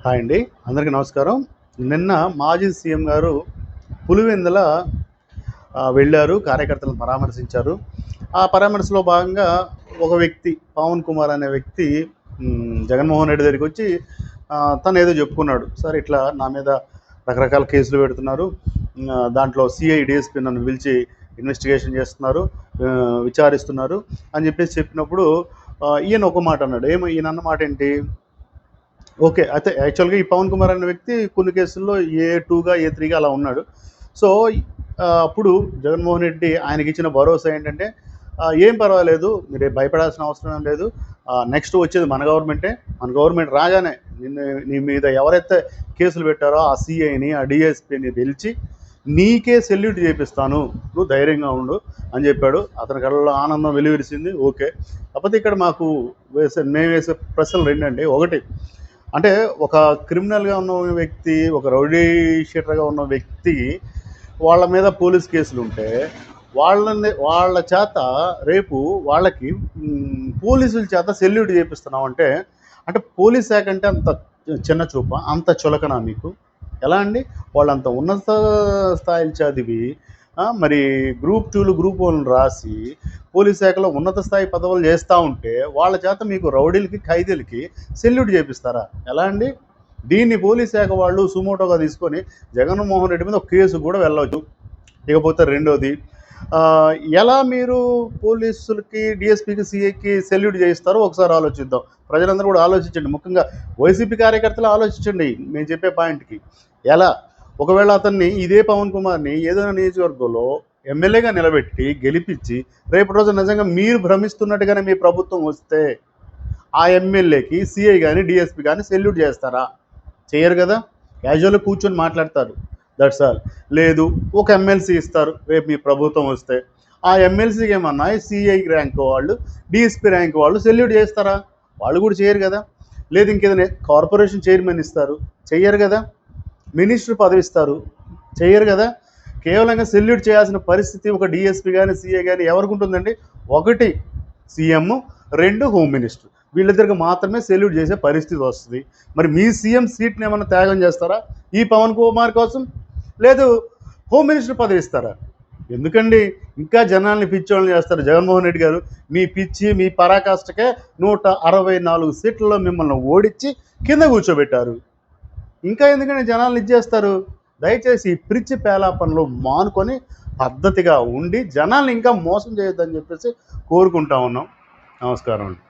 Hi అండి. అందరికీ నమస్కారం. నిన్న మాజీ సీఎం గారు పులివెందుల వెళ్ళారు. కార్యకర్తలను పరామర్శించారు. ఆ పరామర్శలో భాగంగా ఒక వ్యక్తి పవన్ కుమార్ అనే వ్యక్తి జగన్మోహన్ రెడ్డి దగ్గరికొచ్చి తనేదో చెప్పుకున్నాడు. సార్ ఇట్లా నా మీద రకరకాల కేసులు పెడుతున్నారు. దాంట్లో సిఐ, డీఎస్పీ నన్ను పిలిచి ఇన్వెస్టిగేషన్ చేస్తున్నారు, విచారిస్తున్నారు అని చెప్పినప్పుడు ఈయన ఒక మాట అన్నాడు. ఈయన అన్న మాట ఏంటి? ఓకే. అయితే యాక్చువల్‌గా ఈ పవన్ కుమార్ అనే వ్యక్తి కొన్ని కేసుల్లో ఏ2గా, ఏ3గా అలా ఉన్నాడు. సో, అప్పుడు జగన్మోహన్ రెడ్డి ఆయనకిచ్చిన భరోసా ఏంటంటే, "ఏం పర్వాలేదు. మీరేం భయపడాల్సిన అవసరం ఏం లేదు. నెక్స్ట్ వచ్చేది మన గవర్నమెంటే. మన గవర్నమెంట్ రాగానే నీ మీద ఎవరైతే కేసులు పెట్టారో ఆ సీఐని, ఆ డీఎస్పీని పిలిచి నీకే సెల్యూట్ చేపిస్తాను. నువ్వు ధైర్యంగా ఉండు" అని చెప్పాడు. అతని కళ్ళలో ఆనందం వెల్లివిరిసింది. ఓకే. కాకపోతే ఇక్కడ మేము వేసే ప్రశ్నలు రెండండి. ఒకటి, అంటే ఒక క్రిమినల్గా ఉన్న వ్యక్తి, ఒక రౌడీ షీటర్గా ఉన్న వ్యక్తి వాళ్ళ మీద పోలీస్ కేసులు ఉంటే వాళ్ళ చేత రేపు వాళ్ళకి పోలీసుల చేత సెల్యూట్ చేపిస్తున్నాం అంటే పోలీస్ శాఖ అంటే అంత చిన్న చూప, అంత చులకన మీకు? ఎలా అండి? వాళ్ళంత ఉన్నత స్థాయిలు చదివి మరి గ్రూప్ 2లు, గ్రూప్ 1లు రాసి పోలీస్ శాఖలో ఉన్నత స్థాయి పదవులు చేస్తూ ఉంటే వాళ్ళ చేత మీకు రౌడీలకి, ఖైదీలకి సెల్యూట్ చేపిస్తారా? ఎలా అండి? దీన్ని పోలీస్ శాఖ వాళ్ళు సుమోటోగా తీసుకొని జగన్మోహన్ రెడ్డి మీద ఒక కేసు కూడా వెళ్ళవచ్చు. ఇకపోతే రెండోది, ఎలా మీరు పోలీసులకి, డిఎస్పీకి, సిఐకి సెల్యూట్ చేయిస్తారో ఒకసారి ఆలోచిద్దాం. ప్రజలందరూ కూడా ఆలోచించండి. ముఖ్యంగా వైసీపీ కార్యకర్తలు ఆలోచించండి మేము చెప్పే పాయింట్కి. ఎలా? ఒకవేళ అతన్ని, ఇదే పవన్ కుమార్ని ఏదైనా నియోజకవర్గంలో ఎమ్మెల్యేగా నిలబెట్టి గెలిపించి రేపు రోజు నిజంగా మీరు భ్రమిస్తున్నట్టుగానే మీ ప్రభుత్వం వస్తే ఆ ఎమ్మెల్యేకి, సిఐ కానీ, డిఎస్పీ కానీ సెల్యూట్ చేస్తారా? చేయరు కదా. క్యాజువల్గా కూర్చొని మాట్లాడతారు, దట్స్ ఆల్. లేదు, ఒక ఎమ్మెల్సీ ఇస్తారు రేపు మీ ప్రభుత్వం వస్తే. ఆ ఎమ్మెల్సీకి ఏమన్నా సిఐ ర్యాంక్ వాళ్ళు, డిఎస్పీ ర్యాంక్ వాళ్ళు సెల్యూట్ చేస్తారా? వాళ్ళు కూడా చేయరు కదా. లేదు, ఇంకేదైనా కార్పొరేషన్ చైర్మన్ ఇస్తారు, చెయ్యరు కదా. మినిస్టర్ పదవి ఇస్తారు, చెయ్యరు కదా. కేవలంగా సెల్యూట్ చేయాల్సిన పరిస్థితి ఒక డిఎస్పీ కానీ, సిఐ కానీ ఎవరికి ఉంటుందండి? ఒకటి సీఎం, రెండు హోమ్ మినిస్టర్. వీళ్ళిద్దరికి మాత్రమే సెల్యూట్ చేసే పరిస్థితి వస్తుంది. మరి మీ సీఎం సీట్ని ఏమన్నా త్యాగం చేస్తారా ఈ పవన్ కుమార్ కోసం? లేదు, హోమ్ మినిస్టర్ పదవి ఇస్తారా? ఎందుకండి ఇంకా జనాల్ని పిచ్చోళ్ళని చేస్తారు జగన్మోహన్ రెడ్డి గారు? మీ పిచ్చి, మీ పరాకాష్ఠకే 164 సీట్లలో మిమ్మల్ని ఓడించి కింద కూర్చోబెట్టారు. ఇంకా ఎందుకంటే జనాలను ఇచ్చేస్తారు? దయచేసి ఈ పిచ్చి పేలాపనలు మానుకొని పద్ధతిగా ఉండి జనాల్ని ఇంకా మోసం చేయొద్దని చెప్పేసి కోరుకుంటా ఉన్నాం. నమస్కారం అండి.